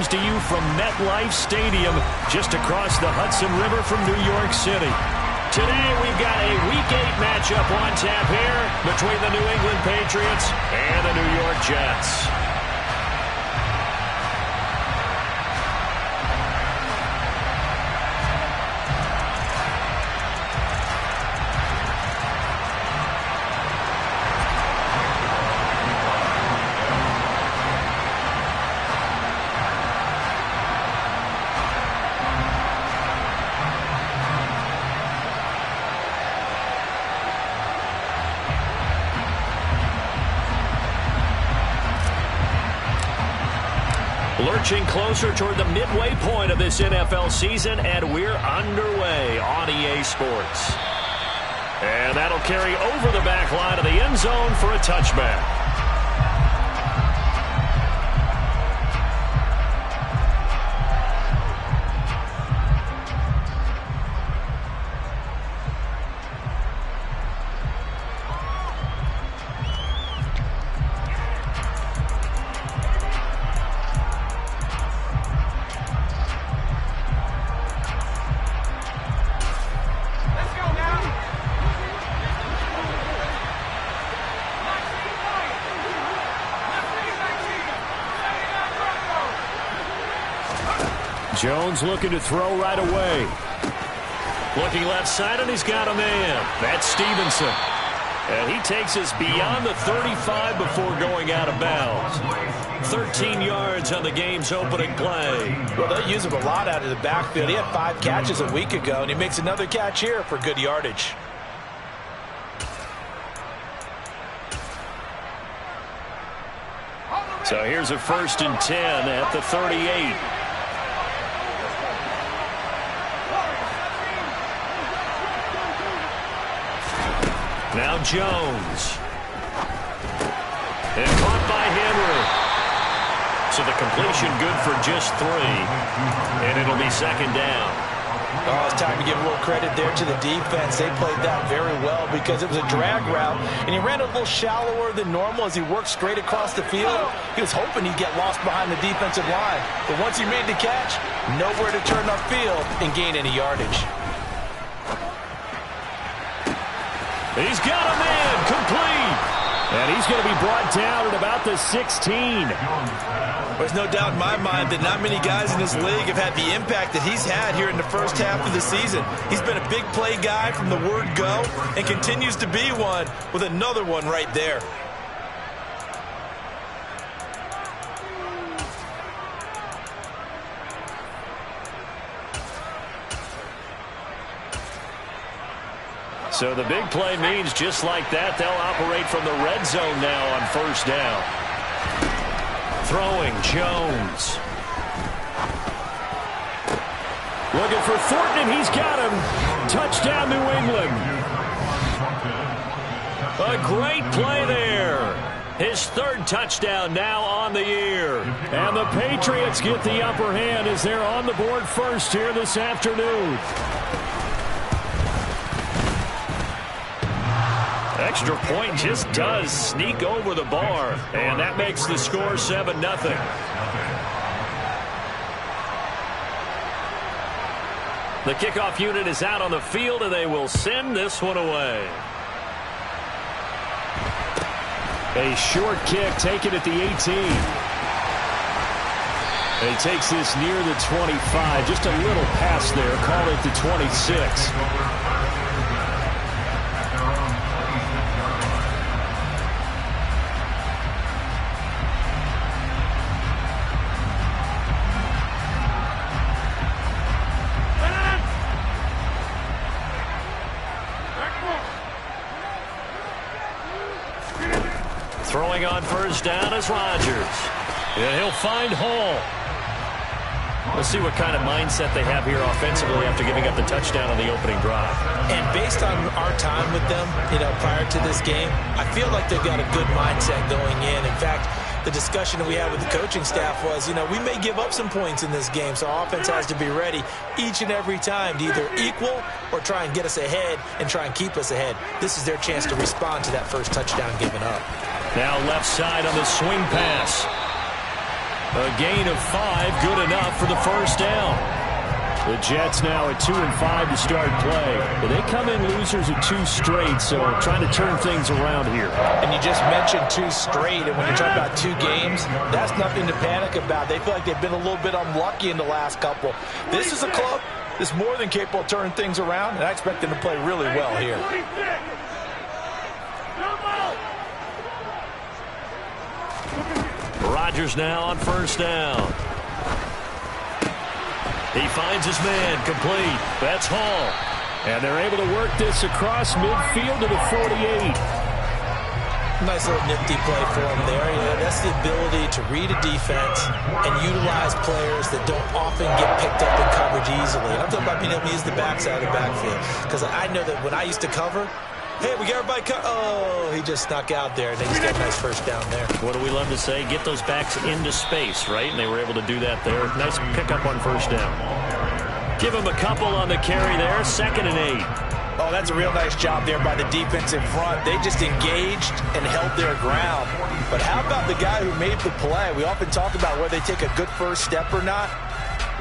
comes to you from MetLife Stadium, just across the Hudson River from New York City. Today, we've got a Week 8 matchup on tap here between the New England Patriots and the New York Jets. Lurching closer toward the midway point of this NFL season, and we're underway on EA Sports. And that'll carry over the back line of the end zone for a touchback. Jones looking to throw right away. Looking left side, and he's got a man. That's Stevenson. And he takes us beyond the 35 before going out of bounds. 13 yards on the game's opening play. Well, they'll use him a lot out of the backfield. He had 5 catches a week ago, and he makes another catch here for good yardage. So here's a 1st and 10 at the 38. Now Jones. And caught by Henry. So the completion good for just 3. And it'll be 2nd down. Oh, it's time to give a little credit there to the defense. They played that very well because it was a drag route, and he ran a little shallower than normal as he worked straight across the field. He was hoping he'd get lost behind the defensive line. But once he made the catch, nowhere to turn upfield and gain any yardage. He's got a man, complete. And he's going to be brought down at about the 16. There's no doubt in my mind that not many guys in this league have had the impact that he's had here in the first half of the season. He's been a big play guy from the word go and continues to be one with another one right there. So the big play means just like that, they'll operate from the red zone now on 1st down. Throwing, Jones. Looking for Thornton, and he's got him. Touchdown, New England. A great play there. His 3rd touchdown now on the year. And the Patriots get the upper hand as they're on the board first here this afternoon. Extra point just does sneak over the bar, and that makes the score 7-0. The kickoff unit is out on the field, and they will send this one away. A short kick taken at the 18. He takes this near the 25. Just a little pass there. Call it the 26. Throwing on 1st down is Rodgers. And he'll find Hall. Let's see what kind of mindset they have here offensively after giving up the touchdown on the opening drive. And based on our time with them, prior to this game, I feel like they've got a good mindset going in. In fact, the discussion that we had with the coaching staff was, we may give up some points in this game, so offense has to be ready each and every time to either equal or try and get us ahead and try and keep us ahead. This is their chance to respond to that first touchdown given up. Now left side on the swing pass. A gain of 5, good enough for the first down. The Jets now at 2-5 to start play. But they come in losers of 2 straight, so trying to turn things around here. And you just mentioned 2 straight, and when you're talking about 2 games, that's nothing to panic about. They feel like they've been a little bit unlucky in the last couple. This is a club that's more than capable of turning things around, and I expect them to play really well here. Rodgers now on first down. He finds his man, complete. That's Hall. And they're able to work this across midfield to the 48. Nice little nifty play for him there. Yeah, that's the ability to read a defense and utilize players that don't often get picked up in coverage easily. And I'm talking about being able to use the backside of the backfield. Because I know that when I used to cover, hey, we got everybody oh, he just snuck out there, and they just got a nice first down there. What do we love to say? Get those backs into space, right? And they were able to do that there. Nice pickup on first down. Give him a couple on the carry there. 2nd and 8. Oh, that's a real nice job there by the defense in front. They just engaged and held their ground. But how about the guy who made the play? We often talk about whether they take a good first step or not.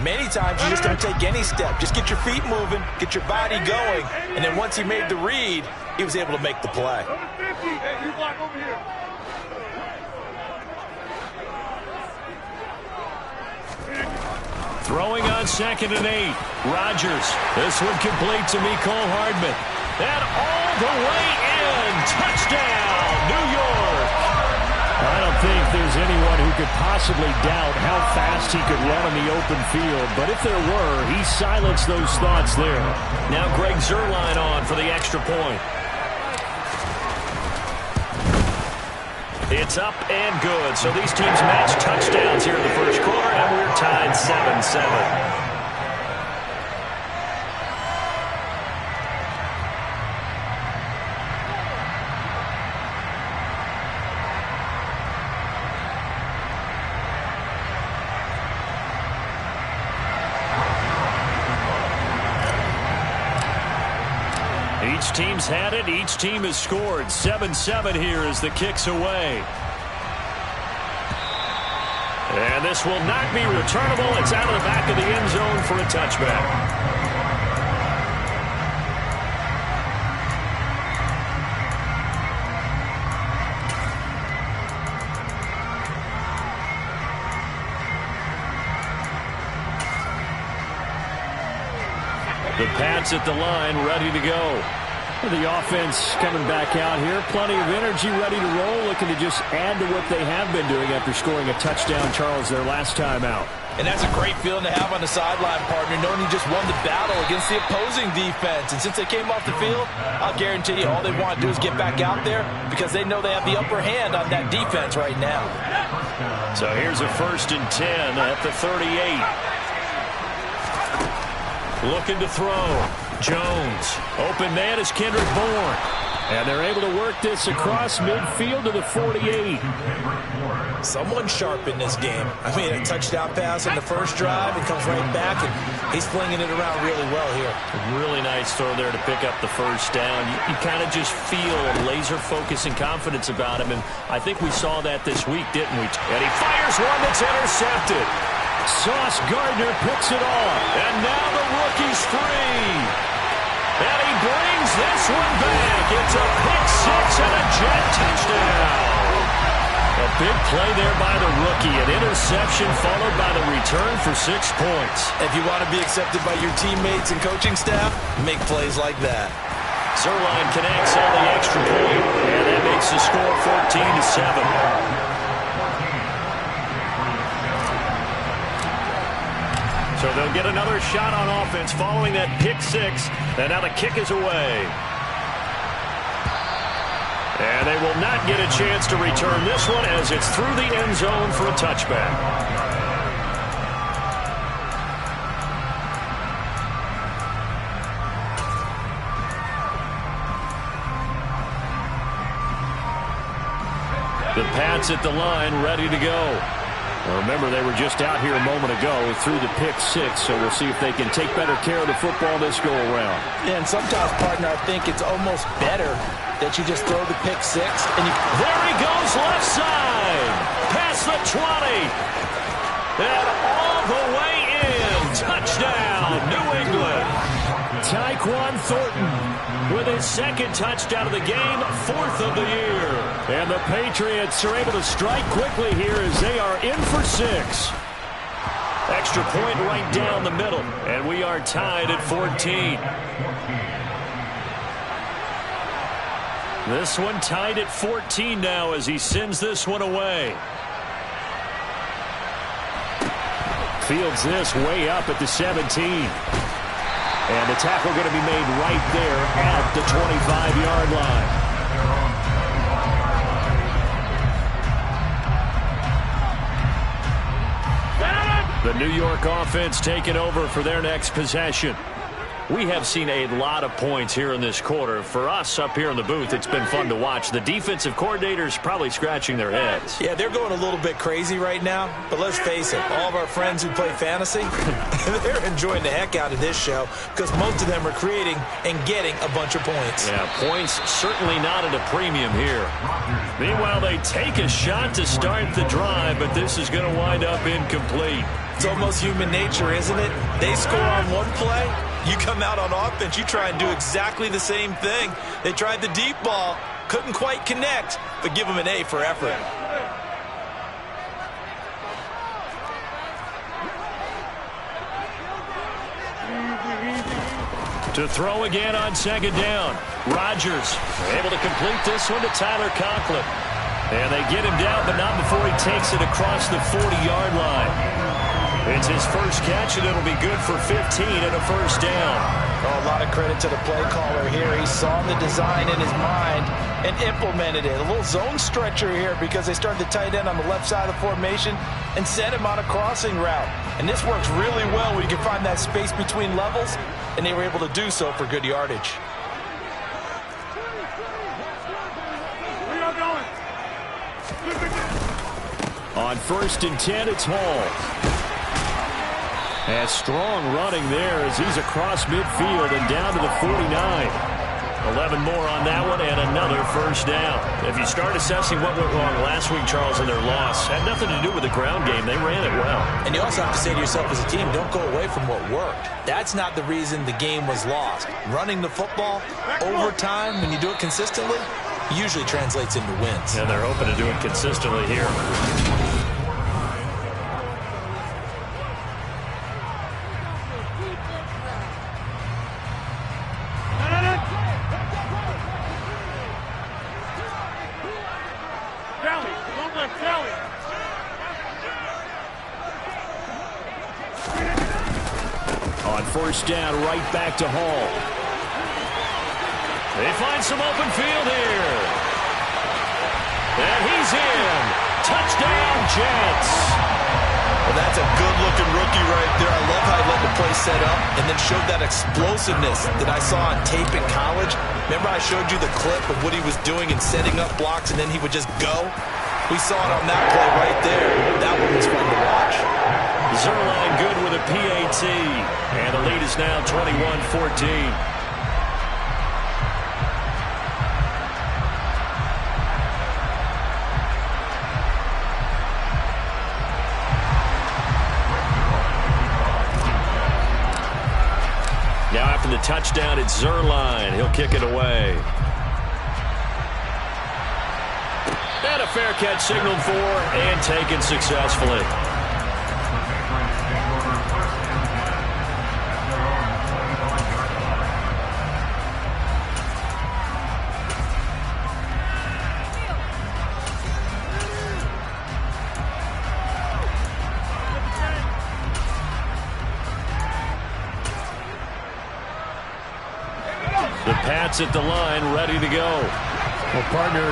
Many times you just don't take any step. Just get your feet moving, get your body going, and then once he made the read, he was able to make the play. Throwing on 2nd and 8. Rodgers. This one complete to Mecole Hardman. And all the way in. Touchdown, New York. I don't think there's anyone who could possibly doubt how fast he could run in the open field. But if there were, he silenced those thoughts there. Now Greg Zuerlein on for the extra point. It's up and good. So these teams match touchdowns here in the first quarter, and we're tied 7-7. Each team's had it. Each team has scored. 7-7 here as the kick's away. And this will not be returnable. It's out of the back of the end zone for a touchback. The Pats at the line, ready to go. The offense coming back out here. Plenty of energy, ready to roll, looking to just add to what they have been doing after scoring a touchdown, Charles, their last time out. And that's a great feeling to have on the sideline, partner, knowing you just won the battle against the opposing defense. And since they came off the field, I'll guarantee you all they want to do is get back out there because they know they have the upper hand on that defense right now. So here's a 1st and 10 at the 38. Looking to throw. Jones. Open man is Kendrick Bourne. And they're able to work this across midfield to the 48. Someone sharp in this game. I mean, a touchdown pass on the first drive. It comes right back, and he's flinging it around really well here. A really nice throw there to pick up the first down. You kind of just feel laser focus and confidence about him, and I think we saw that this week, didn't we? And he fires one that's intercepted. Sauce Gardner picks it off. And now the rookie's free. And he brings this one back. It's a pick-6 and a Jet touchdown. A big play there by the rookie. An interception followed by the return for 6 points. If you want to be accepted by your teammates and coaching staff, make plays like that. Zuerlein connects on the extra point. And that makes the score 14-7. So they'll get another shot on offense following that pick-6. And now the kick is away. And they will not get a chance to return this one as it's through the end zone for a touchback. The Pats at the line, ready to go. Now remember, they were just out here a moment ago through the pick-6, so we'll see if they can take better care of the football this go-around. Yeah, and sometimes, partner, I think it's almost better that you just throw the pick-6. And there he goes, left side, past the 20. And all the way in. Touchdown, New England. Tyquan Thornton with his second touchdown of the game, 4th of the year. And the Patriots are able to strike quickly here as they are in for 6. Extra point right down the middle, and we are tied at 14. This one tied at 14 now as he sends this one away. Fields this way up at the 17. And the tackle going to be made right there at the 25-yard line. The New York offense taking over for their next possession. We have seen a lot of points here in this quarter. For us up here in the booth, it's been fun to watch. The defensive coordinators probably scratching their heads. Yeah, they're going a little bit crazy right now. But let's face it, all of our friends who play fantasy, they're enjoying the heck out of this show because most of them are creating and getting a bunch of points. Yeah, points certainly not at a premium here. Meanwhile, they take a shot to start the drive, but this is going to wind up incomplete. It's almost human nature, isn't it? They score on one play. You come out on offense, you try and do exactly the same thing. They tried the deep ball, couldn't quite connect, but give them an A for effort. To throw again on second down. Rodgers able to complete this one to Tyler Conklin. And they get him down, but not before he takes it across the 40-yard line. It's his first catch, and it'll be good for 15 and a first down. Oh, a lot of credit to the play caller here. He saw the design in his mind and implemented it. A little zone stretcher here because they started the tight end on the left side of the formation and sent him on a crossing route. And this works really well when you can find that space between levels, and they were able to do so for good yardage. On 1st and 10, it's Hall. And strong running there as he's across midfield and down to the 49. 11 more on that one and another first down. If you start assessing what went wrong last week, Charles, in their loss, had nothing to do with the ground game. They ran it well. And you also have to say to yourself as a team, don't go away from what worked. That's not the reason the game was lost. Running the football over time, when you do it consistently, usually translates into wins. And they're hoping to do it consistently here. On 1st down, right back to Hall. They find some open field here. And he's in. Touchdown, Jets. Well, that's a good-looking rookie right there. I love how he let the play set up and then showed that explosiveness that I saw on tape in college. Remember I showed you the clip of what he was doing and setting up blocks, and then he would just go? We saw it on that play right there. That one was fun to watch. Zerline good with a PAT. And the lead is now 21-14. Now after the touchdown, it's Zerline. He'll kick it away. And a fair catch signaled for and taken successfully. The Pats at the line, ready to go. Well, partner,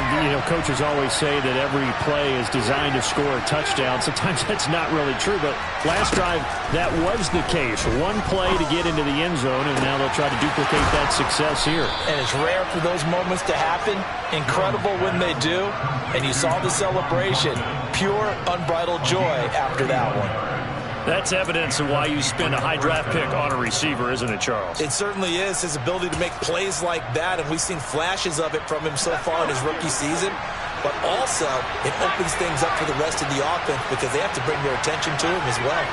coaches always say that every play is designed to score a touchdown. Sometimes that's not really true, but last drive, that was the case. One play to get into the end zone, and now they'll try to duplicate that success here. And it's rare for those moments to happen. Incredible when they do. And you saw the celebration. Pure, unbridled joy after that one. That's evidence of why you spend a high draft pick on a receiver, isn't it, Charles? It certainly is. His ability to make plays like that, and we've seen flashes of it from him so far in his rookie season. but also it opens things up for the rest of the offense because they have to bring their attention to him as well.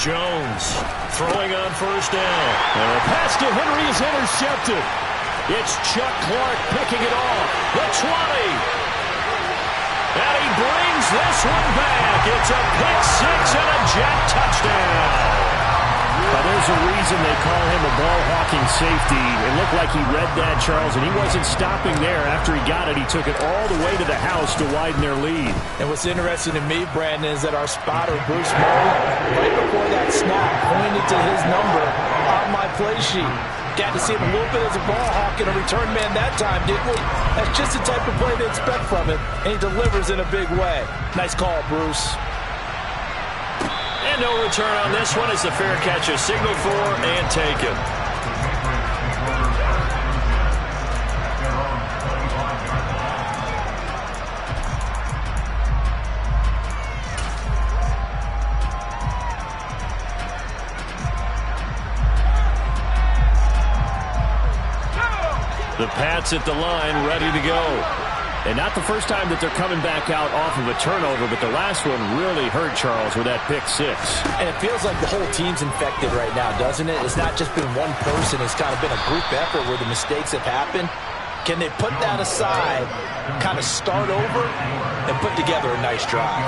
Jones throwing on first down. And the pass to Henry is intercepted. It's Chuck Clark picking it off. The 20. And he brings this one back. It's a pick six and a Jet touchdown. There's a reason they call him a ball-hawking safety. It looked like he read that, Charles, and he wasn't stopping there. After he got it, he took it all the way to the house to widen their lead. And what's interesting to me, Brandon, is that our spotter, Bruce Murray, right before that snap, pointed to his number on my play sheet. Got to see him a little bit as a ball hawk and a return man that time, didn't we? That's just the type of play they expect from him, and he delivers in a big way. Nice call, Bruce. And no return on this one as the fair catch is signaled for and taken. The Pats at the line, ready to go. And not the first time that they're coming back out off of a turnover, but the last one really hurt Charles with that pick six. And it feels like the whole team's infected right now, doesn't it? It's not just been one person. It's kind of been a group effort where the mistakes have happened. Can they put that aside, kind of start over, and put together a nice drive?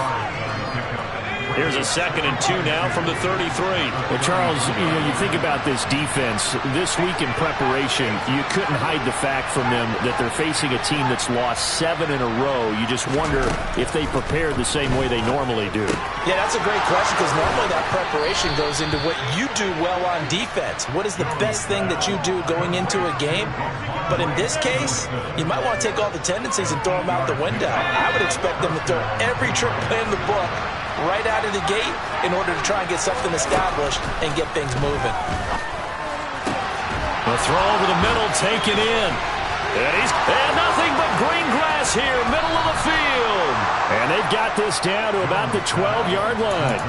Here's a 2nd and 2 now from the 33. Well, Charles, you think about this defense. This week in preparation, you couldn't hide the fact from them that they're facing a team that's lost 7 in a row. You just wonder if they prepared the same way they normally do. Yeah, that's a great question because normally that preparation goes into what you do well on defense. What is the best thing that you do going into a game? But in this case, you might want to take all the tendencies and throw them out the window. I would expect them to throw every trick play in the book right out of the gate in order to try and get something established and get things moving. The throw over the middle, taken in. And nothing but green grass here, middle of the field. And they've got this down to about the 12-yard line.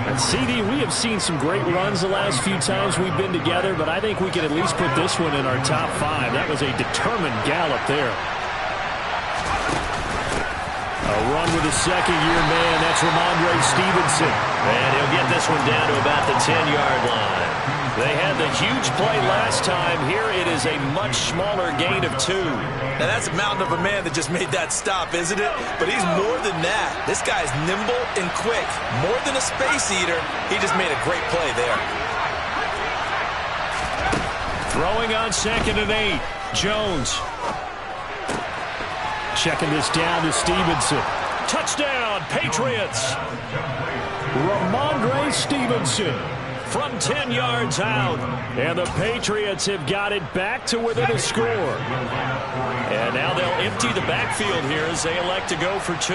And CD, we have seen some great runs the last few times we've been together, but I think we can at least put this one in our top 5. That was a determined gallop there. A run with a second-year man. That's Ramondre Stevenson. And he'll get this one down to about the 10-yard line. They had the huge play last time. Here it is a much smaller gain of 2. Now that's a mountain of a man that just made that stop, isn't it? But he's more than that. This guy's nimble and quick. More than a space eater, he just made a great play there. Throwing on 2nd and 8. Jones. Checking this down to Stevenson. Touchdown, Patriots. Ramondre Stevenson from 10 yards out. And the Patriots have got it back to within a score. And now they'll empty the backfield here as they elect to go for 2.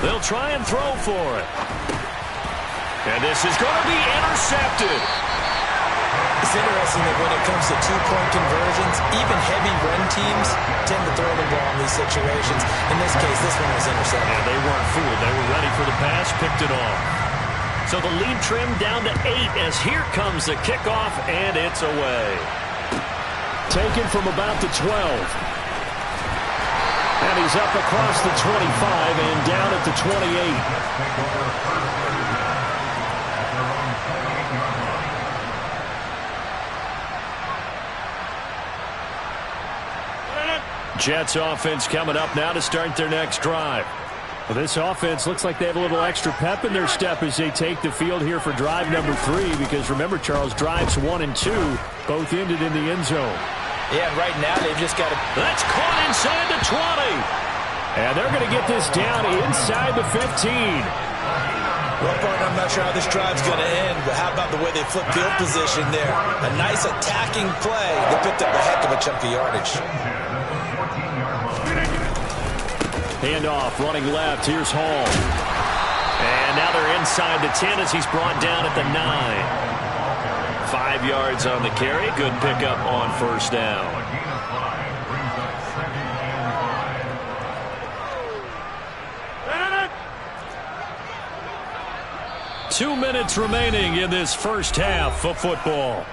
They'll try and throw for it. And this is going to be intercepted. It's interesting that when it comes to two-point conversions, even heavy run teams tend to throw the ball in these situations. In this case, this one was intercepted. And they weren't fooled. They were ready for the pass, picked it off. So the lead trimmed down to 8 as here comes the kickoff, and it's away. Taken from about the 12. And he's up across the 25 and down at the 28. Jets offense coming up now to start their next drive. Well, this offense looks like they have a little extra pep in their step as they take the field here for drive number 3. Because remember, Charles, drives 1 and 2 both ended in the end zone. Yeah, right now they've just got to... That's caught inside the 20. And they're going to get this down inside the 15. Well, partner, I'm not sure how this drive's going to end, but how about the way they flip field position there? A nice attacking play. They picked up a heck of a chunk of yardage. Handoff, running left. Here's Hall. And now they're inside the 10 as he's brought down at the 9. 5 yards on the carry. Good pickup on first down. 2 minutes remaining in this first half of football.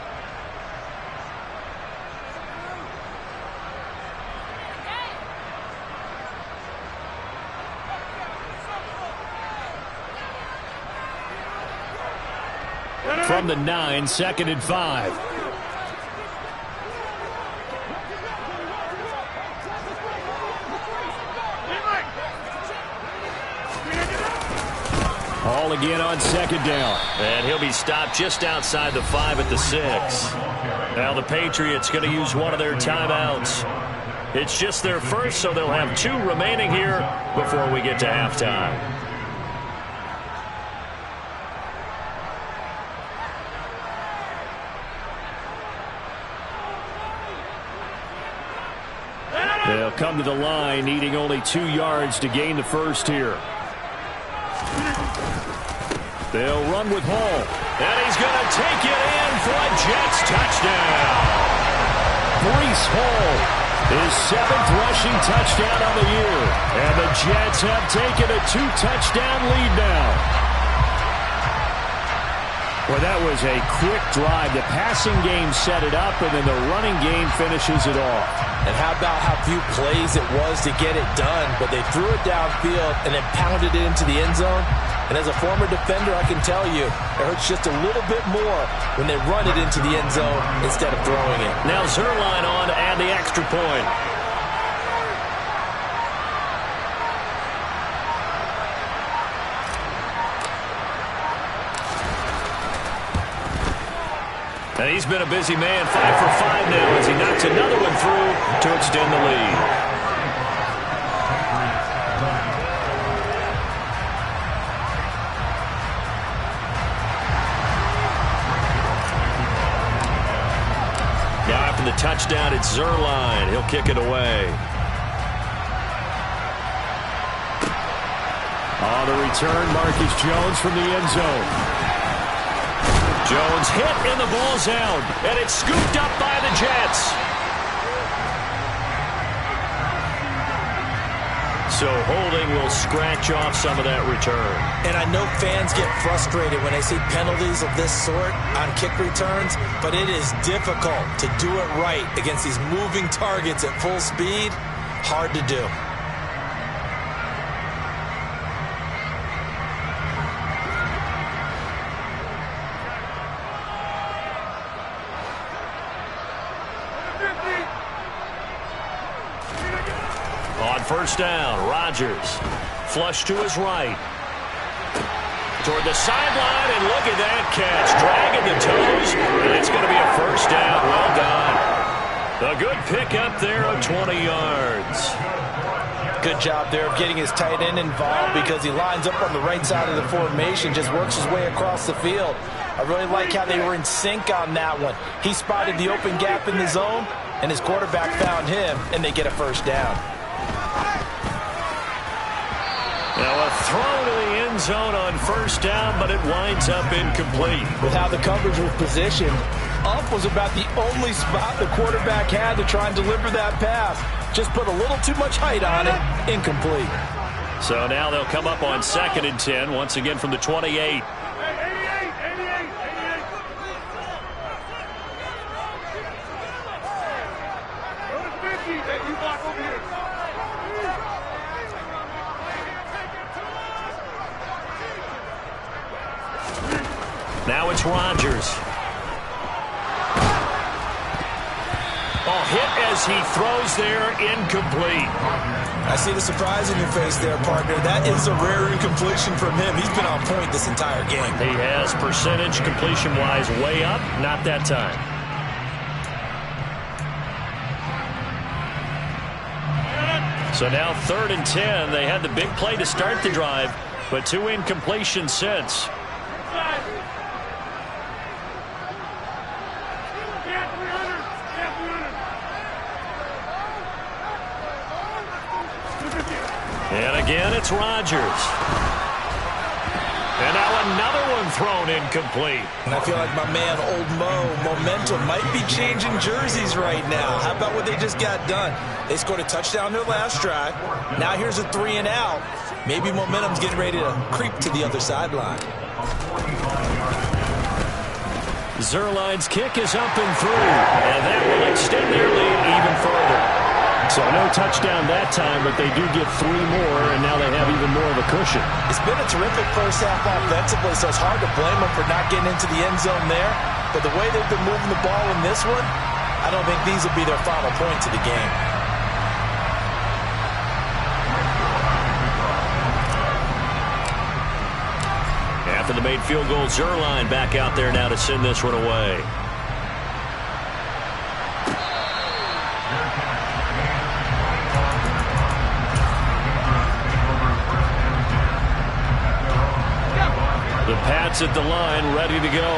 From the 9, 2nd and 5. Ball again on 2nd down. And he'll be stopped just outside the 5 at the 6. Now the Patriots going to use one of their timeouts. It's just their first, so they'll have 2 remaining here before we get to halftime. They'll come to the line, needing only 2 yards to gain the first here. They'll run with Hall. And he's going to take it in for a Jets touchdown. Breece Hall, his 7th rushing touchdown on the year. And the Jets have taken a 2-touchdown lead now. Well, that was a quick drive. The passing game set it up, and then the running game finishes it off. And how about how few plays it was to get it done, but they threw it downfield and then pounded it into the end zone. And as a former defender, I can tell you, it hurts just a little bit more when they run it into the end zone instead of throwing it. Now Zerline on to add the extra point. And he's been a busy man, 5 for 5 now as he knocks another one through to extend the lead. Now after the touchdown, it's Zerline. He'll kick it away. On the return, Marcus Jones from the end zone. Jones hit and the ball's out, and it's scooped up by the Jets. So holding will scratch off some of that return. And I know fans get frustrated when they see penalties of this sort on kick returns, but it is difficult to do it right against these moving targets at full speed. Hard to do. First down, Rodgers. Flush to his right. Toward the sideline, and look at that catch. Dragging the toes, and it's going to be a first down. Well done. A good pickup there of 20 yards. Good job there of getting his tight end involved because he lines up on the right side of the formation, just works his way across the field. I really like how they were in sync on that one. He spotted the open gap in the zone, and his quarterback found him, and they get a first down. Now a throw to the end zone on first down, but it winds up incomplete. With how the coverage was positioned, up was about the only spot the quarterback had to try and deliver that pass. Just put a little too much height on it. Incomplete. So now they'll come up on 2nd and 10, once again from the 28. Now it's Rodgers. Hit as he throws there, incomplete. I see the surprise in your face there, partner. That is a rare incompletion from him. He's been on point this entire game. He has percentage completion-wise way up, not that time. So now 3rd and 10. They had the big play to start the drive, but 2 incompletions since. And again, it's Rodgers. And now another one thrown incomplete. And I feel like my man, Old Mo, momentum might be changing jerseys right now. How about what they just got done? They scored a touchdown their last drive. Now here's a 3 and out. Maybe momentum's getting ready to creep to the other sideline. Zerline's kick is up and through, and that will extend their lead even further. So no touchdown that time, but they do get 3 more, and now they have even more of a cushion. It's been a terrific first half offensively, so it's hard to blame them for not getting into the end zone there. But the way they've been moving the ball in this one, I don't think these will be their final points of the game. After the made field goal, Zerline back out there now to send this one away. The Pats at the line, ready to go.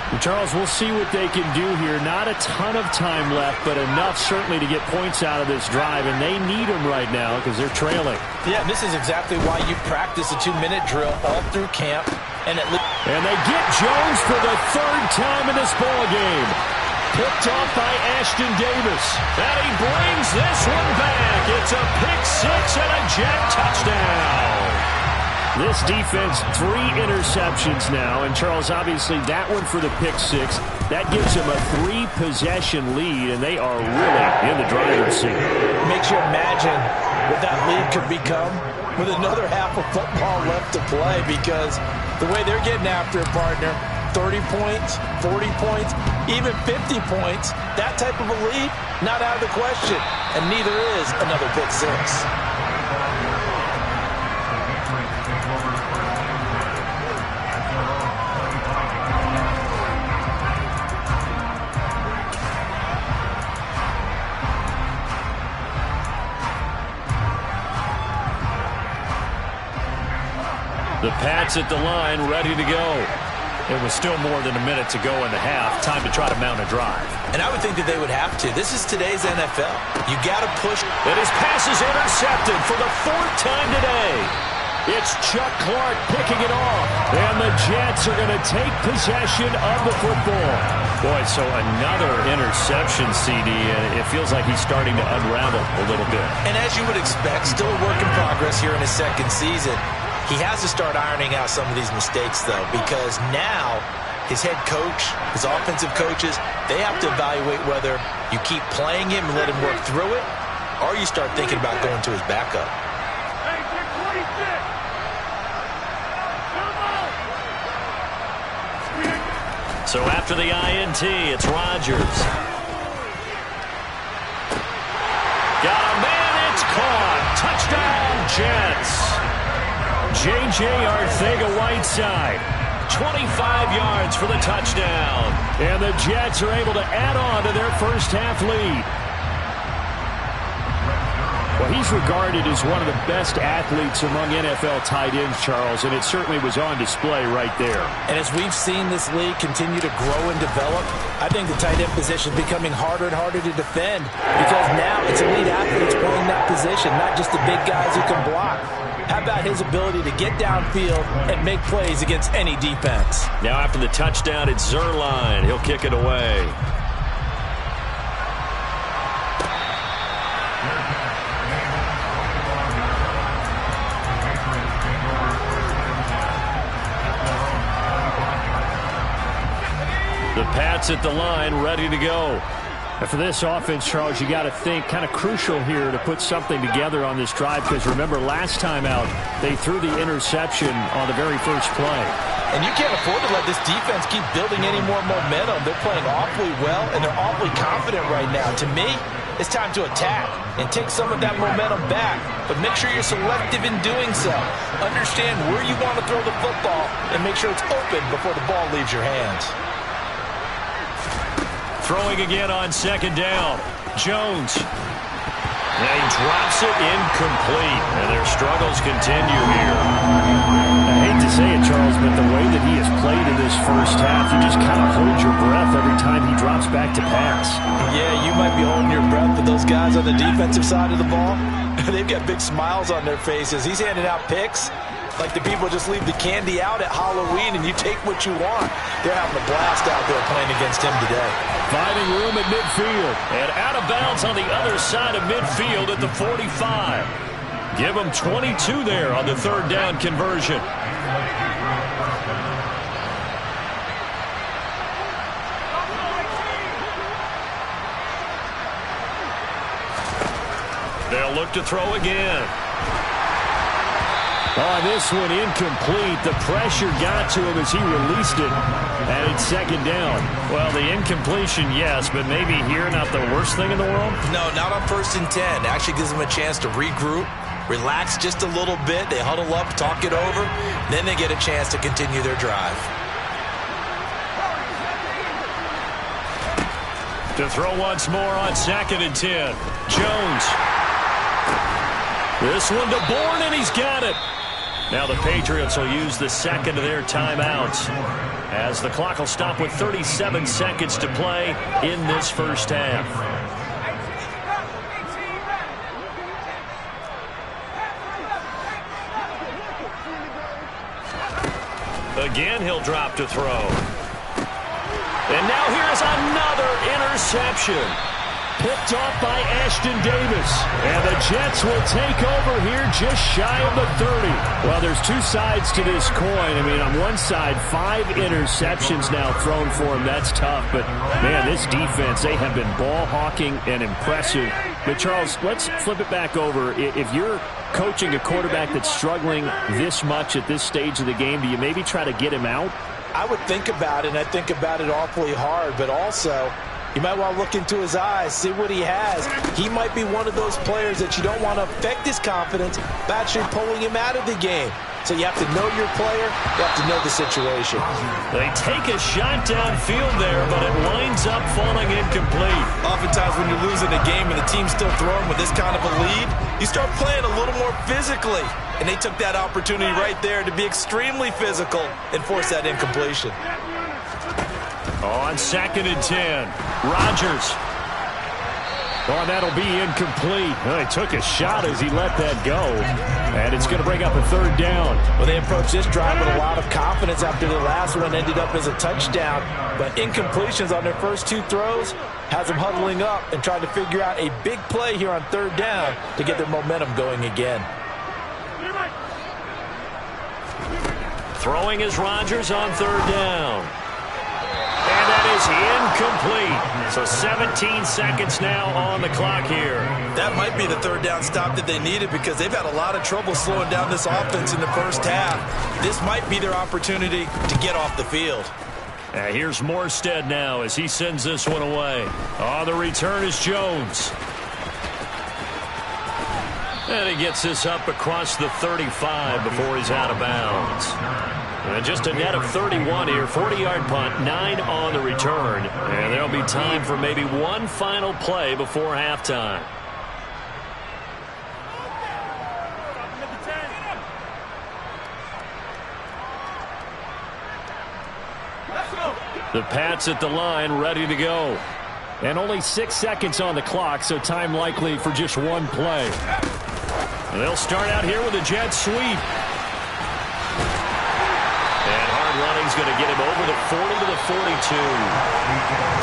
And Charles, we'll see what they can do here. Not a ton of time left, but enough certainly to get points out of this drive, and they need them right now because they're trailing. Yeah, this is exactly why you practice a 2-minute drill all through camp. And they get Jones for the 3rd time in this ball game. Picked off by Ashton Davis. And he brings this one back. It's a pick 6 and a Jet touchdown. This defense, 3 interceptions now. And, Charles, obviously that one for the pick 6. That gives them a 3-possession lead, and they are really in the driver's seat. Makes you imagine what that lead could become with another half of football left to play, because the way they're getting after it, partner, 30 points, 40 points, even 50 points, that type of a lead, not out of the question. And neither is another pick 6. The Pats at the line, ready to go. It was still more than a minute to go in the half. Time to try to mount a drive. And I would think that they would have to. This is today's NFL. You got to push. And his pass is intercepted for the 4th time today. It's Chuck Clark picking it off. And the Jets are going to take possession of the football. Boy, so another interception, CD. It feels like he's starting to unravel a little bit. And as you would expect, still a work in progress here in his 2nd season. He has to start ironing out some of these mistakes, though, because now his head coach, his offensive coaches, they have to evaluate whether you keep playing him and let him work through it, or you start thinking about going to his backup. So after the INT, it's Rodgers. Got a man, it's caught. Touchdown, Jets. J.J. Arcega-Whiteside, 25 yards for the touchdown. And the Jets are able to add on to their first half lead. Well, he's regarded as one of the best athletes among NFL tight ends, Charles, and it certainly was on display right there. And as we've seen this league continue to grow and develop, I think the tight end position is becoming harder and harder to defend, because now it's elite athletes playing that position, not just the big guys who can block. How about his ability to get downfield and make plays against any defense? Now after the touchdown, it's Zerline. He'll kick it away. The Pats at the line, ready to go. And for this offense, Charles, you got to think kind of crucial here to put something together on this drive, because remember last time out they threw the interception on the very first play. And you can't afford to let this defense keep building any more momentum. They're playing awfully well, and they're awfully confident right now. To me, it's time to attack and take some of that momentum back, but make sure you're selective in doing so. Understand where you want to throw the football and make sure it's open before the ball leaves your hands. Throwing again on 2nd down. Jones. And he drops it incomplete. And their struggles continue here. I hate to say it, Charles, but the way that he has played in this first half, you just kind of hold your breath every time he drops back to pass. Yeah, you might be holding your breath, but those guys on the defensive side of the ball, they've got big smiles on their faces. He's handing out picks like the people just leave the candy out at Halloween and you take what you want. They're having a blast out there playing against him today. Finding room at midfield. And out of bounds on the other side of midfield at the 45. Give them 22 there on the 3rd down conversion. They'll look to throw again. Oh, this one incomplete. The pressure got to him as he released it. And it's second down. Well, the incompletion, yes, but maybe here not the worst thing in the world? No, not on 1st and 10. Actually gives them a chance to regroup, relax just a little bit. They huddle up, talk it over. Then they get a chance to continue their drive. To throw once more on 2nd and 10. Jones. This one to Bourne, and he's got it. Now the Patriots will use the second of their timeouts as the clock will stop with 37 seconds to play in this first half. Again, he'll drop to throw. And now here's another interception. Picked off by Ashton Davis. And the Jets will take over here just shy of the 30. Well, there's two sides to this coin. I mean, on one side, 5 interceptions now thrown for him. That's tough. But, man, this defense, they have been ball hawking and impressive. But, Charles, let's flip it back over. If you're coaching a quarterback that's struggling this much at this stage of the game, do you maybe try to get him out? I would think about it, and I think about it awfully hard. But also, you might want to look into his eyes, see what he has. He might be one of those players that you don't want to affect his confidence by actually pulling him out of the game. So you have to know your player. You have to know the situation. They take a shot downfield there, but it winds up falling incomplete. Oftentimes when you're losing a game and the team's still throwing with this kind of a lead, you start playing a little more physically. And they took that opportunity right there to be extremely physical and force that incompletion. On 2nd and 10, Rodgers. Oh, that'll be incomplete. Well, he took a shot as he let that go. And it's going to bring up a 3rd down. Well, they approached this drive with a lot of confidence after the last one ended up as a touchdown. But incompletions on their first 2 throws has them huddling up and trying to figure out a big play here on 3rd down to get their momentum going again. Throwing is Rodgers on 3rd down. And that is incomplete. So 17 seconds now on the clock here. That might be the 3rd down stop that they needed because they've had a lot of trouble slowing down this offense in the first half. This might be their opportunity to get off the field. Here's Morstead now as he sends this one away. On the return is Jones. And he gets this up across the 35 before he's out of bounds. And just a net of 31 here, 40-yard punt, 9 on the return. And there'll be time for maybe one final play before halftime. The Pats at the line, ready to go. And only 6 seconds on the clock, so time likely for just one play. And they'll start out here with a jet sweep. Running's going to get him over the 40 to the 42.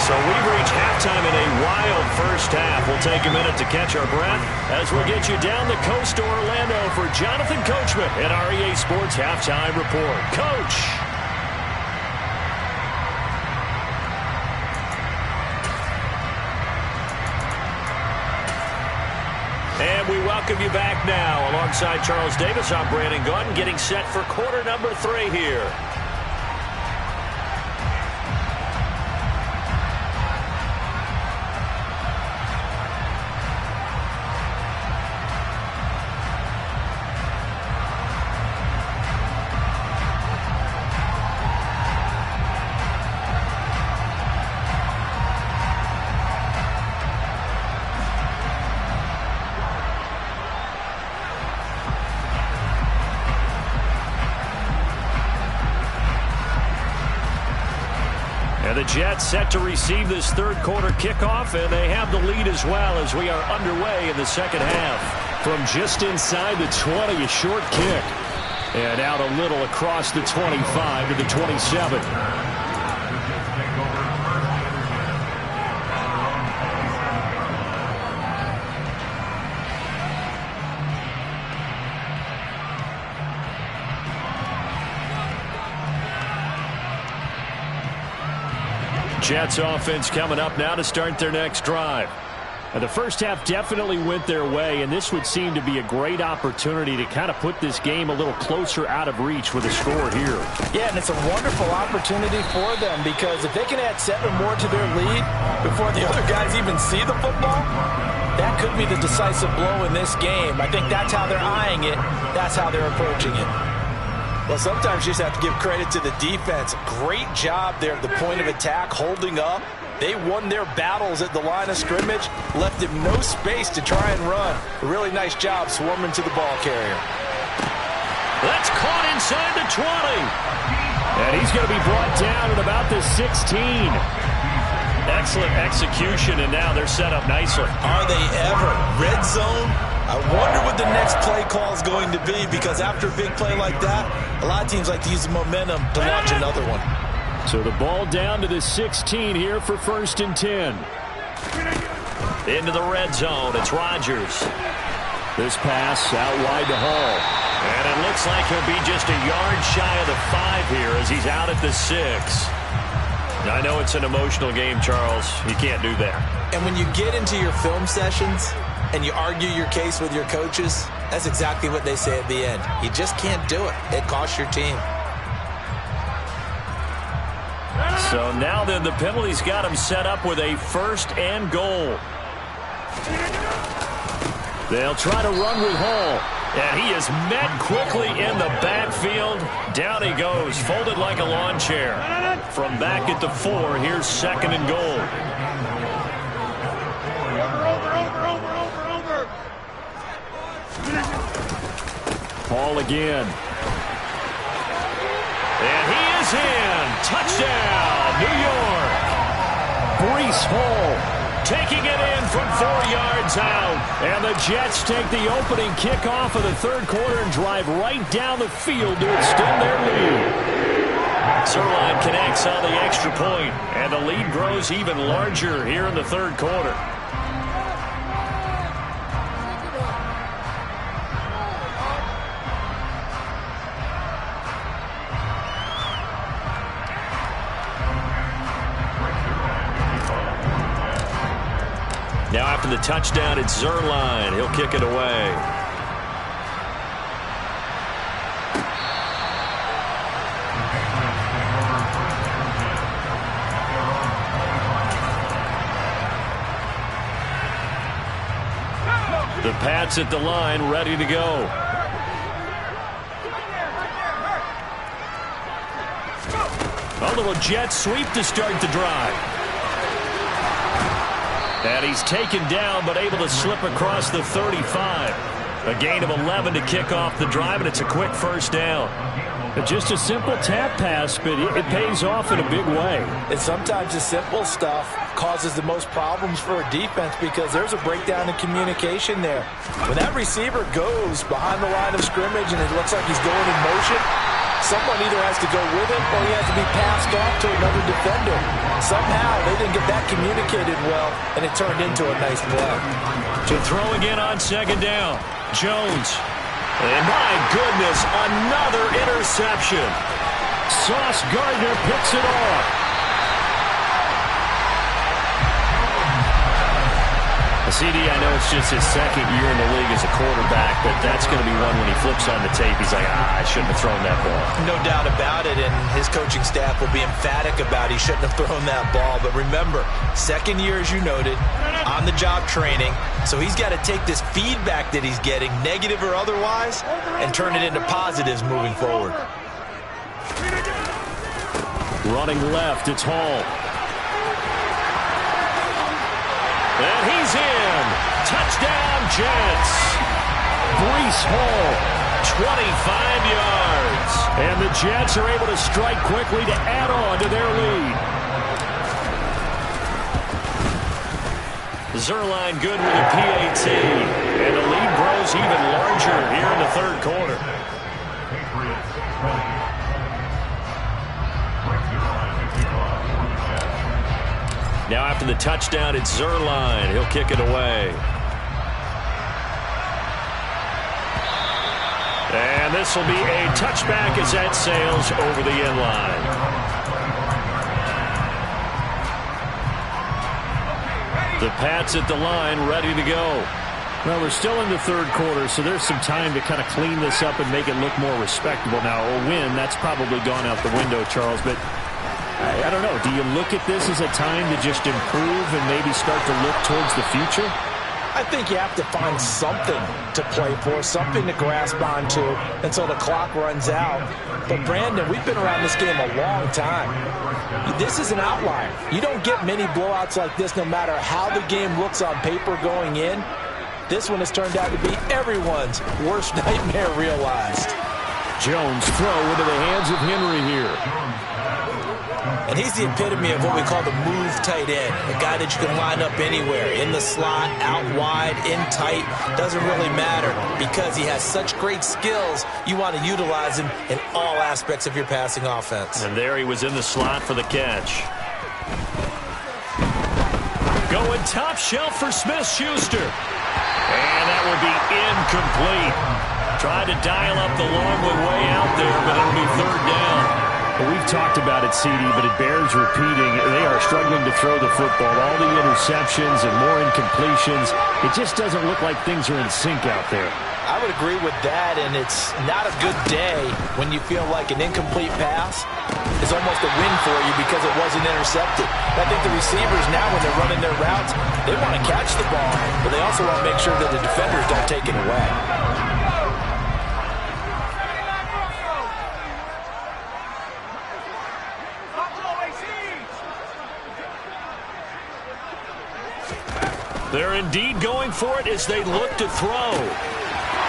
So we've reached halftime in a wild first half. We'll take a minute to catch our breath as we'll get you down the coast to Orlando for Jonathan Coachman at our EA Sports Halftime Report. Coach! And we welcome you back now. Alongside Charles Davis, I'm Brandon Gaudin, getting set for quarter number 3 here. The Jets set to receive this 3rd quarter kickoff, and they have the lead as well as we are underway in the second half. From just inside the 20, a short kick. And out a little across the 25 to the 27. Jets offense coming up now to start their next drive. The first half definitely went their way, and this would seem to be a great opportunity to kind of put this game a little closer out of reach with a score here. Yeah, and it's a wonderful opportunity for them because if they can add 7 more to their lead before the other guys even see the football, that could be the decisive blow in this game. I think that's how they're eyeing it. That's how they're approaching it. Well, sometimes you just have to give credit to the defense. Great job there at the point of attack, holding up. They won their battles at the line of scrimmage, left him no space to try and run. A really nice job swarming to the ball carrier. That's caught inside the 20. And he's going to be brought down at about the 16. Excellent execution, and now they're set up nicely. Are they ever? Red zone? I wonder what the next play call is going to be, because after a big play like that, a lot of teams like to use the momentum to launch another one. So the ball down to the 16 here for 1st and 10. Into the red zone, it's Rodgers. This pass out wide to Hall. And it looks like he'll be just a yard shy of the 5 here as he's out at the 6. I know it's an emotional game, Charles. You can't do that. And when you get into your film sessions and you argue your case with your coaches, that's exactly what they say at the end. You just can't do it. It costs your team. So now then, the penalty's got him set up with a 1st and goal. They'll try to run with Hall. And he is met quickly in the backfield. Down he goes, folded like a lawn chair. From back at the 4, here's 2nd and goal. Hall again. And he is in. Touchdown, New York. Breece Hall taking it in from 4 yards out. And the Jets take the opening kickoff of the 3rd quarter and drive right down the field to extend their lead. Zuerlein connects on the extra point, and the lead grows even larger here in the 3rd quarter. Now after the touchdown, it's Zuerlein. He'll kick it away. The Pats at the line, ready to go. A little jet sweep to start the drive. And he's taken down, but able to slip across the 35. A gain of 11 to kick off the drive, and it's a quick 1st down. Just a simple tap pass, but it pays off in a big way. And sometimes the simple stuff causes the most problems for a defense because there's a breakdown in communication there. When that receiver goes behind the line of scrimmage and it looks like he's going in motion, someone either has to go with him or he has to be passed off to another defender. Somehow they didn't get that communicated well, and it turned into a nice play. To throw again on 2nd down. Jones. And my goodness, another interception. Sauce Gardner picks it off. CD, I know it's just his 2nd year in the league as a quarterback, but that's going to be one when he flips on the tape. He's like, I shouldn't have thrown that ball. No doubt about it, and his coaching staff will be emphatic about he shouldn't have thrown that ball. But remember, 2nd year, as you noted, on-the-job training. So he's got to take this feedback that he's getting, negative or otherwise, and turn it into positives moving forward. Running left, it's Hall. And he's in. Touchdown, Jets. Breece Hall. 25 yards. And the Jets are able to strike quickly to add on to their lead. Zuerlein good with a PAT. And the lead grows even larger here in the 3rd quarter. Now after the touchdown, it's Zuerlein. He'll kick it away. And this will be a touchback as that sails over the end line. The Pats at the line, ready to go. Well, we're still in the third quarter, so there's some time to kind of clean this up and make it look more respectable. Now, a win, that's probably gone out the window, Charles, but I don't know. Do you look at this as a time to just improve and maybe start to look towards the future? I think you have to find something to play for, something to grasp onto until the clock runs out. But, Brandon, we've been around this game a long time. This is an outlier. You don't get many blowouts like this no matter how the game looks on paper going in. This one has turned out to be everyone's worst nightmare realized. Jones throw into the hands of Henry here. And he's the epitome of what we call the move tight end. A guy that you can line up anywhere. In the slot, out wide, in tight. Doesn't really matter because he has such great skills. You want to utilize him in all aspects of your passing offense. And there he was in the slot for the catch. Going top shelf for Smith-Schuster. And that will be incomplete. Tried to dial up the long one way out there, but it'll be third down. Well, we've talked about it, CD, but it bears repeating. They are struggling to throw the football. All the interceptions and more incompletions. It just doesn't look like things are in sync out there. I would agree with that, and it's not a good day when you feel like an incomplete pass is almost a win for you because it wasn't intercepted. I think the receivers now, when they're running their routes, they want to catch the ball, but they also want to make sure that the defenders don't take it away. They're indeed going for it as they look to throw.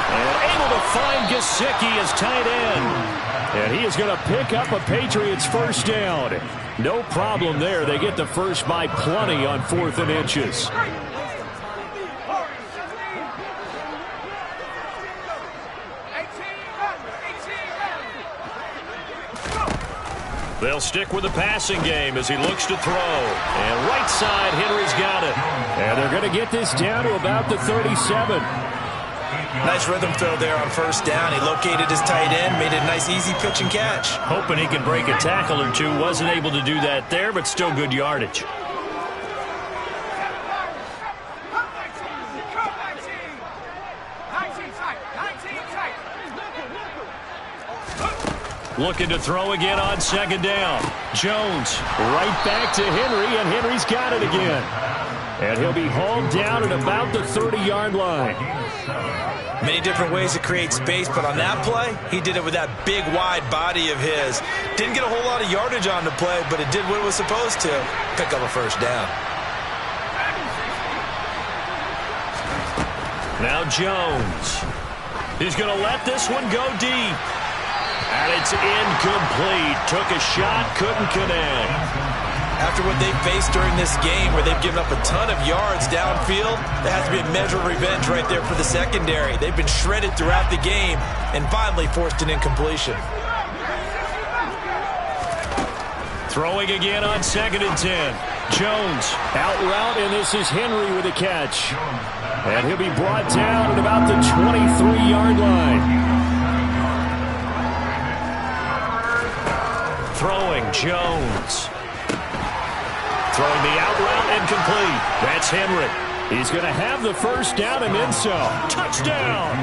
And able to find Gesicki as tight end. And he is going to pick up a Patriots first down. No problem there. They get the first by plenty on 4th and inches. They'll stick with the passing game as he looks to throw. And right side, Henry's got it. And they're going to get this down to about the 37. Nice rhythm throw there on first down. He located his tight end, made it a nice easy pitch and catch. Hoping he can break a tackle or two. Wasn't able to do that there, but still good yardage. Looking to throw again on second down. Jones right back to Henry, and Henry's got it again. And he'll be hauled down at about the 30-yard line. Many different ways to create space, but on that play, he did it with that big, wide body of his. Didn't get a whole lot of yardage on the play, but it did what it was supposed to. Pick up a first down. Now Jones. He's going to let this one go deep. And it's incomplete. Took a shot, couldn't connect. After what they've faced during this game where they've given up a ton of yards downfield, there has to be a measure of revenge right there for the secondary. They've been shredded throughout the game and finally forced an incompletion. Throwing again on 2nd and 10. Jones out route, and this is Henry with a catch. And he'll be brought down at about the 23-yard line. Throwing, Jones. Throwing the out route, incomplete. That's Henry. He's going to have the first down and then some. Touchdown!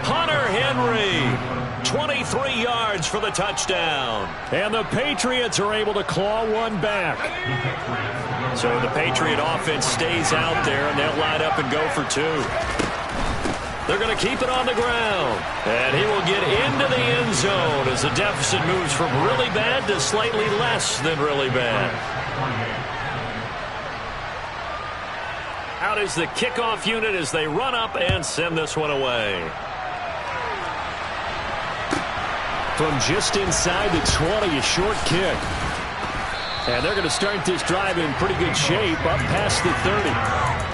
Hunter Henry. 23 yards for the touchdown. And the Patriots are able to claw one back. So the Patriot offense stays out there, and they'll line up and go for two. They're going to keep it on the ground. And he will get into the end zone as the deficit moves from really bad to slightly less than really bad. Out is the kickoff unit as they run up and send this one away. From just inside the 20, a short kick. And they're going to start this drive in pretty good shape up past the 30.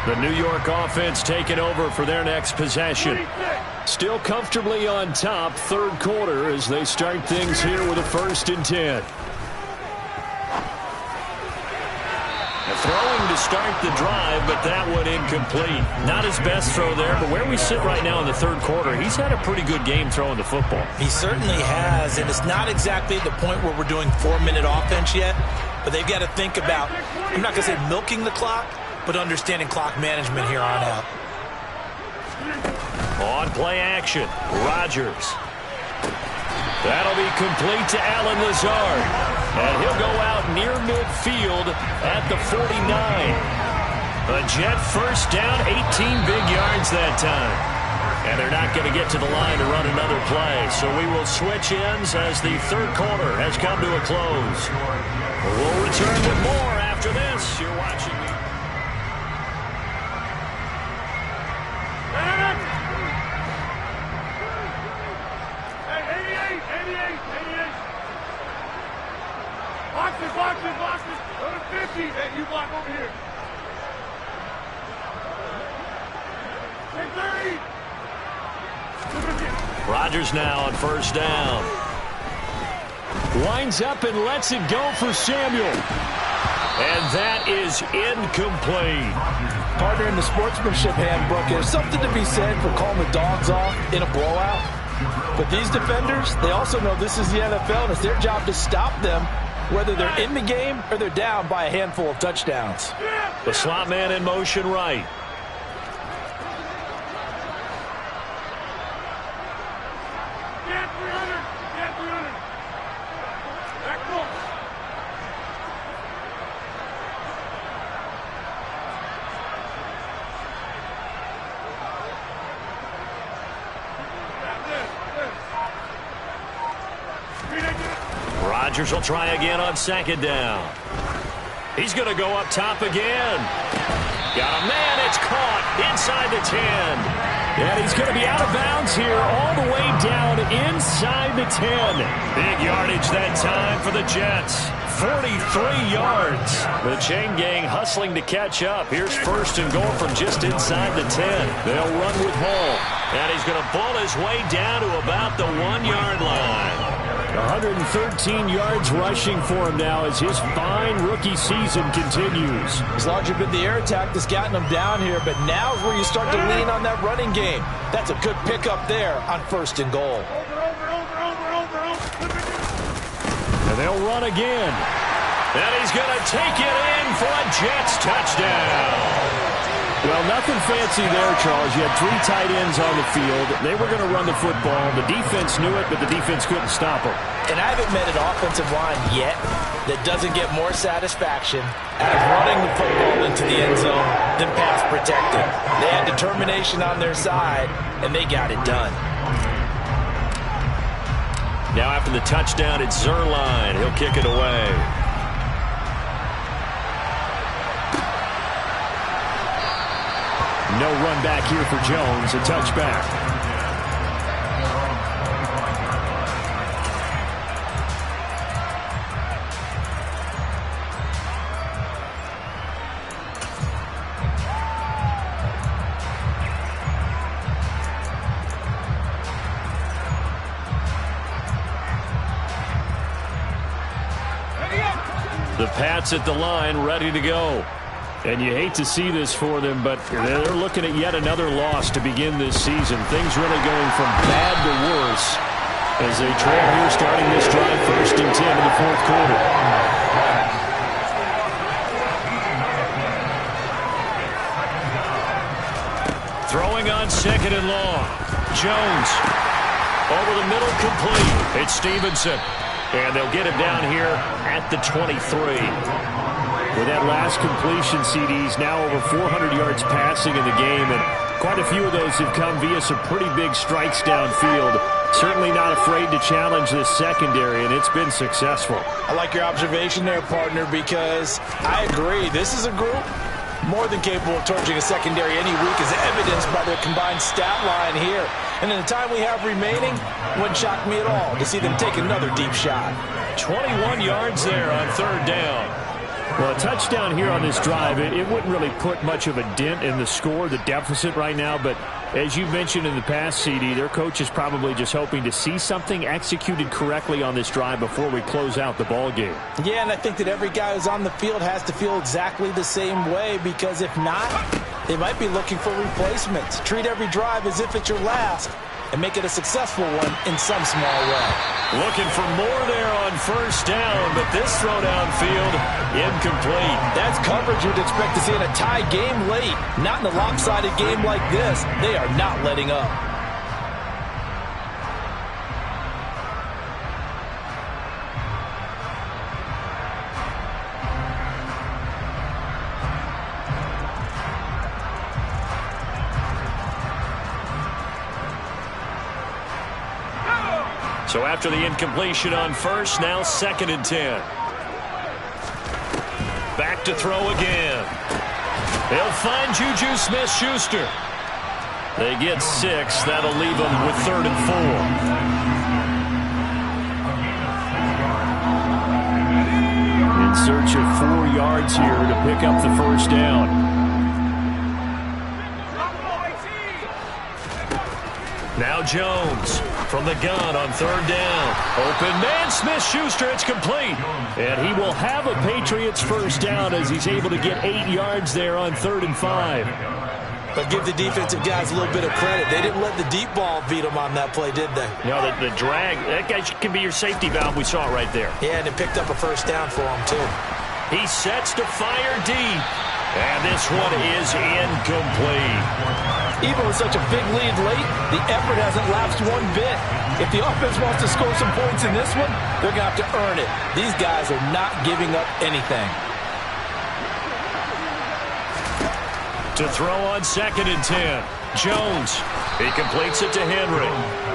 The New York offense taking over for their next possession. Still comfortably on top, third quarter, as they start things here with a 1st and 10. Throwing to start the drive, but that one incomplete. Not his best throw there, but where we sit right now in the third quarter, he's had a pretty good game throwing the football. He certainly has, and it's not exactly the point where we're doing 4-minute offense yet, but they've got to think about, I'm not going to say milking the clock, but understanding clock management here on out. On play action, Rodgers. That'll be complete to Allen Lazard. And he'll go out near midfield at the 49. A Jet first down, 18 big yards that time. And they're not going to get to the line to run another play. So we will switch ends as the third quarter has come to a close. We'll return with more after this. You're watching me. Boxes. Go to 50. Hey, you block over here. Hey, 30. Rodgers now on first down. Winds up and lets it go for Samuel. And that is incomplete. Partner, in the sportsmanship handbook, there's something to be said for calling the dogs off in a blowout. But these defenders, they also know this is the NFL, and it's their job to stop them, whether they're in the game or they're down by a handful of touchdowns. The slot man in motion right. Get 300. Get 300. Back foot. Rodgers will try again on second down. He's going to go up top again. Got a man. It's caught inside the 10. And he's going to be out of bounds here all the way down inside the 10. Big yardage that time for the Jets. 43 yards. The chain gang hustling to catch up. Here's first and goal from just inside the 10. They'll run with Hall. And he's going to bull his way down to about the 1-yard line. 113 yards rushing for him now as his fine rookie season continues. It's largely been the air attack that's gotten him down here, but now is where you start to lean on that running game. That's a good pickup there on first and goal. And they'll run again. And he's going to take it in for a Jets touchdown. Well, nothing fancy there, Charles. You had 3 tight ends on the field. They were going to run the football. The defense knew it, but the defense couldn't stop them. And I haven't met an offensive line yet that doesn't get more satisfaction out of running the football into the end zone than pass protecting. They had determination on their side, and they got it done. Now after the touchdown, it's Zerline. He'll kick it away. No run back here for Jones. A touchback. The Pats at the line, ready to go. And you hate to see this for them, but they're looking at yet another loss to begin this season. Things really going from bad to worse as they trail here starting this drive 1st and 10 in the 4th quarter. Throwing on 2nd and long. Jones over the middle, complete. It's Stevenson. And they'll get him down here at the 23. With that last completion, CDs now over 400 yards passing in the game, and quite a few of those have come via some pretty big strikes downfield. Certainly not afraid to challenge this secondary, and it's been successful. I like your observation there, partner, because I agree. This is a group more than capable of torching a secondary any week, as evidenced by their combined stat line here. And in the time we have remaining, wouldn't shock me at all to see them take another deep shot. 21 yards there on 3rd down. Well, a touchdown here on this drive, it wouldn't really put much of a dent in the score, the deficit right now. But as you mentioned in the past, CD, their coach is probably just hoping to see something executed correctly on this drive before we close out the ball game. Yeah, and I think that every guy who's on the field has to feel exactly the same way, because if not, they might be looking for replacements. Treat every drive as if it's your last and make it a successful one in some small way. Looking for more there on first down, but this throw downfield, incomplete. That's coverage you'd expect to see in a tie game late. Not in a lopsided game like this. They are not letting up. So after the incompletion on first, now 2nd and 10. Back to throw again. They'll find Juju Smith-Schuster. They get 6. That'll leave them with 3rd and 4. In search of 4 yards here to pick up the first down. Now Jones from the gun on 3rd down. Open man, Smith-Schuster, it's complete. And he will have a Patriots first down as he's able to get 8 yards there on 3rd and 5. But give the defensive guys a little bit of credit. They didn't let the deep ball beat them on that play, did they? No, the drag, that guy can be your safety valve. We saw it right there. Yeah, and it picked up a first down for him, too. He sets to fire deep. And this one is incomplete. Even with such a big lead late, the effort hasn't lapsed one bit. If the offense wants to score some points in this one, they're going to have to earn it. These guys are not giving up anything. To throw on 2nd and 10. Jones. He completes it to Henry.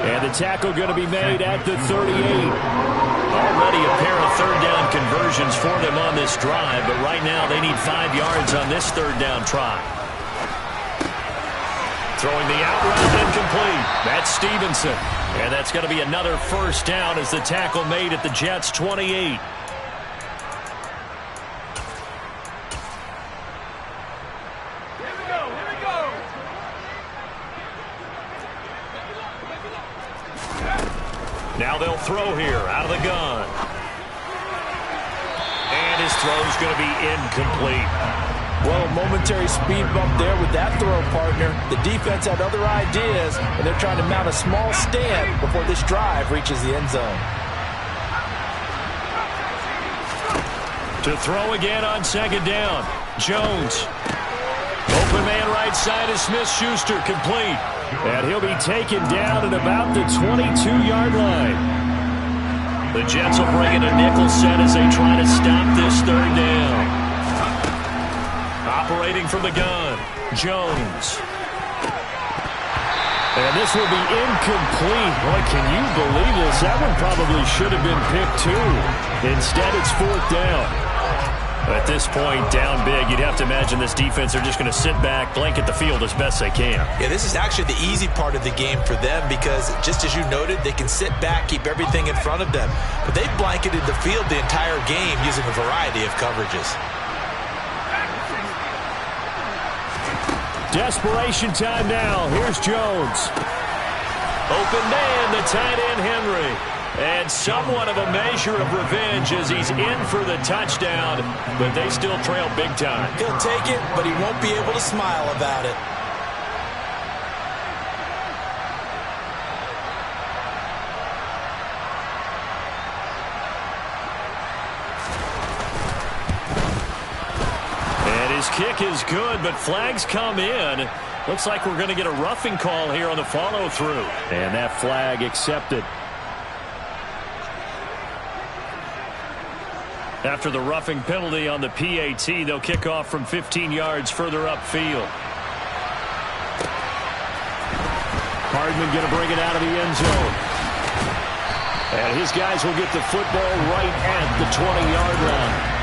And the tackle going to be made at the 38. Already a pair of 3rd down conversions for them on this drive, but right now they need 5 yards on this 3rd down try. Throwing the out route incomplete. That's Stevenson. And that's going to be another first down as the tackle made at the Jets' 28. Here we go, here we go. Now they'll throw here out of the gun. And his throw's going to be incomplete. Well, a momentary speed bump there with that throw, partner. The defense had other ideas, and they're trying to mount a small stand before this drive reaches the end zone. To throw again on 2nd down. Jones. Open man right side is Smith-Schuster, complete. And he'll be taken down at about the 22-yard line. The Jets will bring in a nickel set as they try to stop this 3rd down. Operating from the gun, Jones. And this will be incomplete. Boy, can you believe this? That one probably should have been picked too. Instead, it's 4th down. At this point, down big, you'd have to imagine this defense are just going to sit back, blanket the field as best they can. Yeah, this is actually the easy part of the game for them because, just as you noted, they can sit back, keep everything in front of them. But they've blanketed the field the entire game using a variety of coverages. Desperation time now. Here's Jones. Open man, the tight end Henry. And somewhat of a measure of revenge as he's in for the touchdown, but they still trail big time. He'll take it, but he won't be able to smile about it. And his kick is good, but flags come in. Looks like we're going to get a roughing call here on the follow-through. And that flag accepted. After the roughing penalty on the PAT, they'll kick off from 15 yards further upfield. Hardman going to bring it out of the end zone. And his guys will get the football right at the 20-yard line.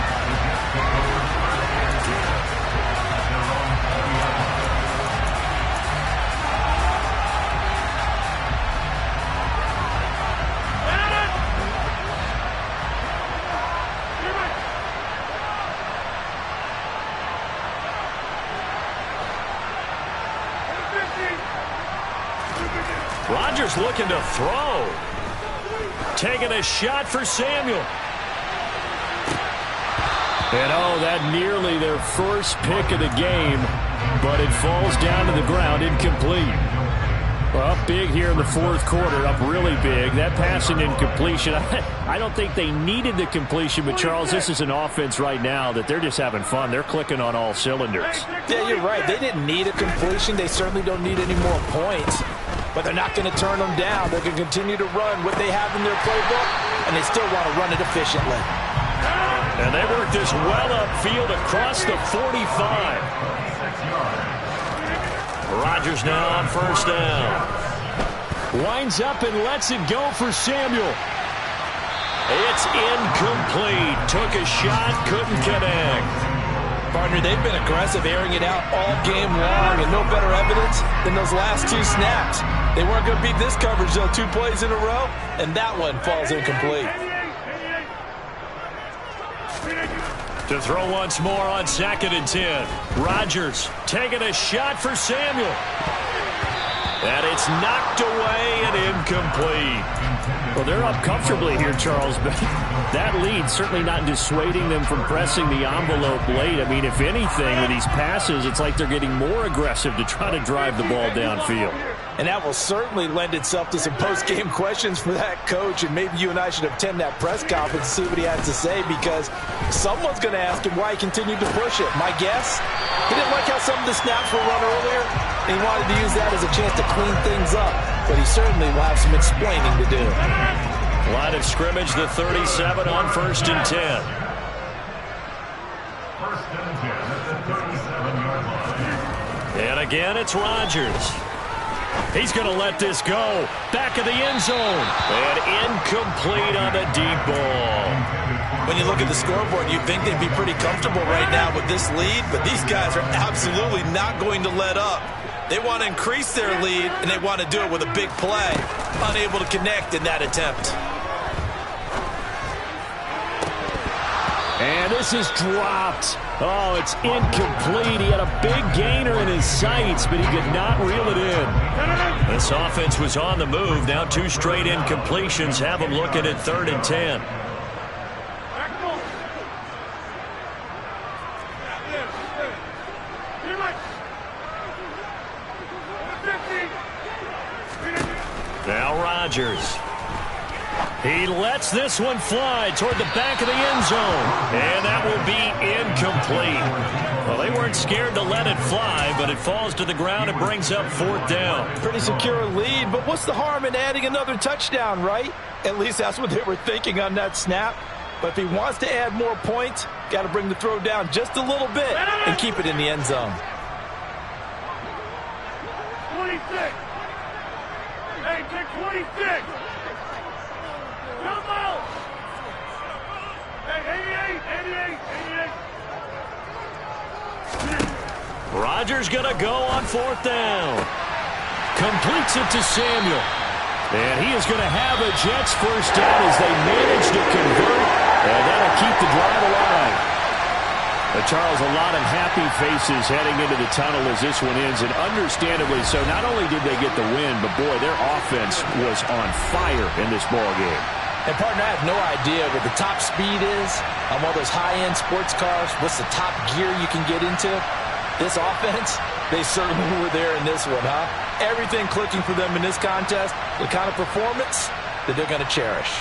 Rodgers looking to throw. Taking a shot for Samuel. And oh, that nearly their first pick of the game, but it falls down to the ground, incomplete. Well, up big here in the fourth quarter, up really big. That pass and incompletion, I don't think they needed the completion, but Charles, this is an offense right now that they're just having fun. They're clicking on all cylinders. Yeah, you're right. They didn't need a completion. They certainly don't need any more points, but they're not going to turn them down. They're going to continue to run what they have in their playbook, and they still want to run it efficiently. And they work this well upfield across the 45. Rodgers now on first down. Winds up and lets it go for Samuel. It's incomplete. Took a shot, couldn't connect. Partner, they've been aggressive, airing it out all game long, and no better evidence than those last two snaps. They weren't going to beat this coverage, though, 2 plays in a row, and that one falls incomplete. To throw once more on 2nd and 10. Rodgers taking a shot for Samuel. And it's knocked away and incomplete. Well, they're up comfortably here, Charles, but that lead certainly not dissuading them from pressing the envelope late. I mean, if anything, with these passes, it's like they're getting more aggressive to try to drive the ball downfield. And that will certainly lend itself to some post-game questions for that coach, and maybe you and I should attend that press conference and see what he has to say, because someone's going to ask him why he continued to push it. My guess, he didn't like how some of the snaps were run earlier, and he wanted to use that as a chance to clean things up, but he certainly will have some explaining to do. Line of scrimmage, the 37 on 1st and 10. And again, it's Rodgers. He's going to let this go. Back of the end zone. And incomplete on the deep ball. When you look at the scoreboard, you'd think they'd be pretty comfortable right now with this lead, but these guys are absolutely not going to let up. They want to increase their lead, and they want to do it with a big play. Unable to connect in that attempt. And this is dropped. Oh, it's incomplete. He had a big gainer in his sights, but he could not reel it in. This offense was on the move. Now 2 straight incompletions have them looking at 3rd and 10. Now Rodgers. He lets this one fly toward the back of the end zone. And that will be incomplete. Well, they weren't scared to let it fly, but it falls to the ground and brings up 4th down. Pretty secure lead, but what's the harm in adding another touchdown, right? At least that's what they were thinking on that snap. But if he wants to add more points, got to bring the throw down just a little bit and keep it in the end zone. 26. Hey, take 26. Come out. Hey, 88. Rodgers going to go on 4th down. Completes it to Samuel. And he is going to have a Jets first down as they manage to convert. And that'll keep the drive alive. Charles, a lot of happy faces heading into the tunnel as this one ends, and understandably so. Not only did they get the win, but boy, their offense was on fire in this ball game. And partner, I have no idea what the top speed is on one of those high-end sports cars. What's the top gear you can get into? This offense, they certainly were there in this one, huh? Everything clicking for them in this contest, the kind of performance that they're going to cherish.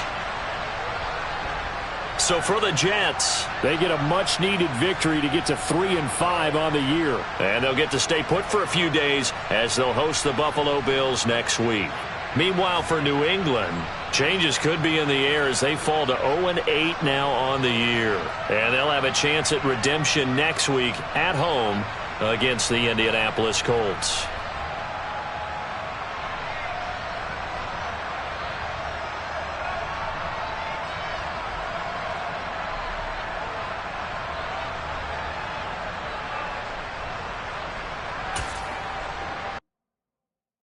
So for the Jets, they get a much-needed victory to get to 3-5 on the year. And they'll get to stay put for a few days as they'll host the Buffalo Bills next week. Meanwhile, for New England, changes could be in the air as they fall to 0-8 now on the year. And they'll have a chance at redemption next week at home against the Indianapolis Colts.